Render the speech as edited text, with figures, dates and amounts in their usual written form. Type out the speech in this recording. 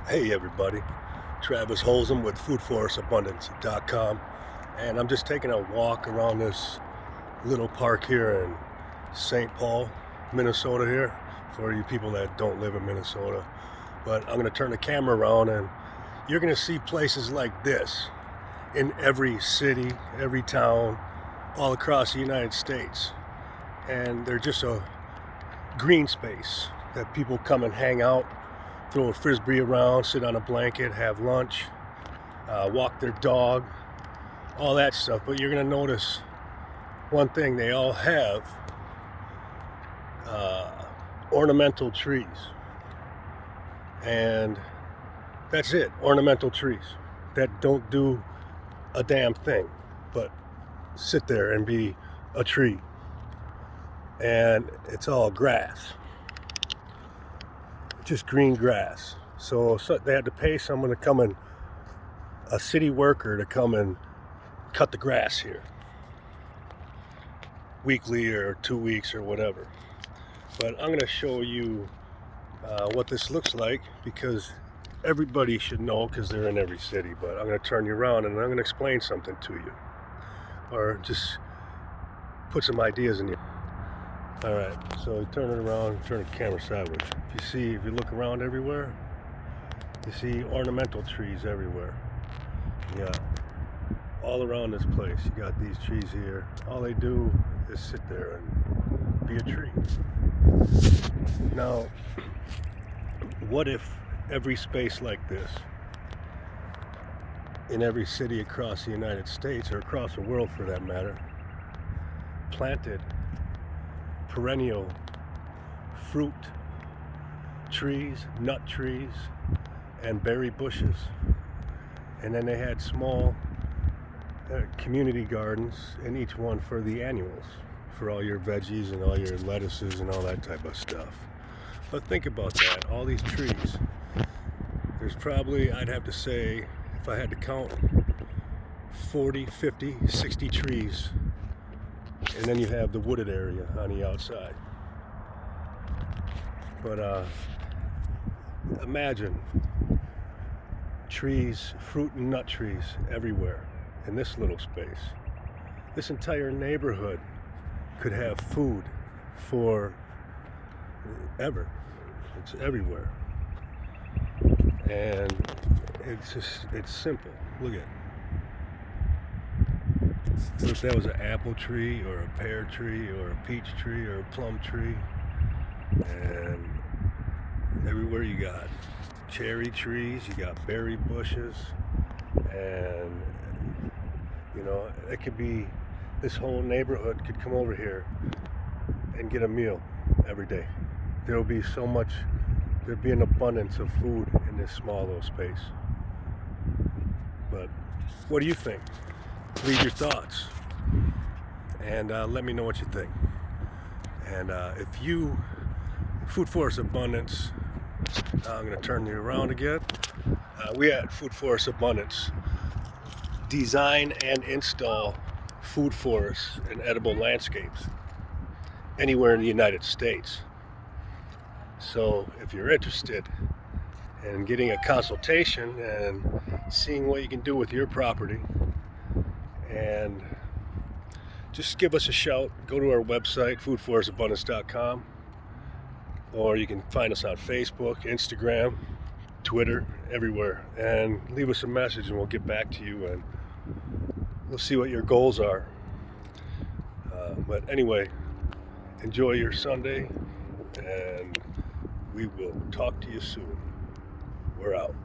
Hey everybody, Travis Holzem with foodforestabundance.com, and I'm just taking a walk around this little park here in St. Paul, Minnesota here, for you people that don't live in Minnesota. But I'm going to turn the camera around and you're going to see places like this in every city, every town, all across the United States. And they're just a green space that people come and hang out, throw a frisbee around, sit on a blanket, have lunch, walk their dog, all that stuff. But you're going to notice one thing: they all have ornamental trees. And that's it, ornamental trees that don't do a damn thing but sit there and be a tree. And it's all grass, just green grass. So they had to pay someone to come in, a city worker to come and cut the grass here weekly or 2 weeks or whatever. But I'm going to show you what this looks like, because everybody should know, because they're in every city. But I'm going to turn you around and I'm going to explain something to you, or just put some ideas in you. All right, so turn it around, turn the camera sideways. If you look around everywhere, you see ornamental trees everywhere. Yeah, all around this place, you got these trees here. All they do is sit there and be a tree. Now, what if every space like this, in every city across the United States, or across the world for that matter, planted perennial fruit trees, nut trees, and berry bushes, and then they had small community gardens in each one for the annuals, for all your veggies and all your lettuces and all that type of stuff. But think about that, all these trees. There's probably, I'd have to say, if I had to count, 40, 50, 60 trees. And then you have the wooded area on the outside. But imagine trees, fruit and nut trees everywhere in this little space. This entire neighborhood could have food for ever. It's everywhere. And it's simple. Look at it. What if that was an apple tree, or a pear tree, or a peach tree, or a plum tree? And everywhere you got cherry trees, you got berry bushes, and it could be, this whole neighborhood could come over here and get a meal every day. There'll be there'd be an abundance of food in this small little space. But what do you think? Leave your thoughts and let me know what you think. And if you, Food Forest Abundance, I'm going to turn you around again. We at Food Forest Abundance design and install food forests and edible landscapes anywhere in the United States. So if you're interested in getting a consultation and seeing what you can do with your property, and just give us a shout. Go to our website, foodforestabundance.com, or you can find us on Facebook, Instagram, Twitter, everywhere, and leave us a message and we'll get back to you and we'll see what your goals are. But anyway, enjoy your Sunday, and we will talk to you soon. We're out.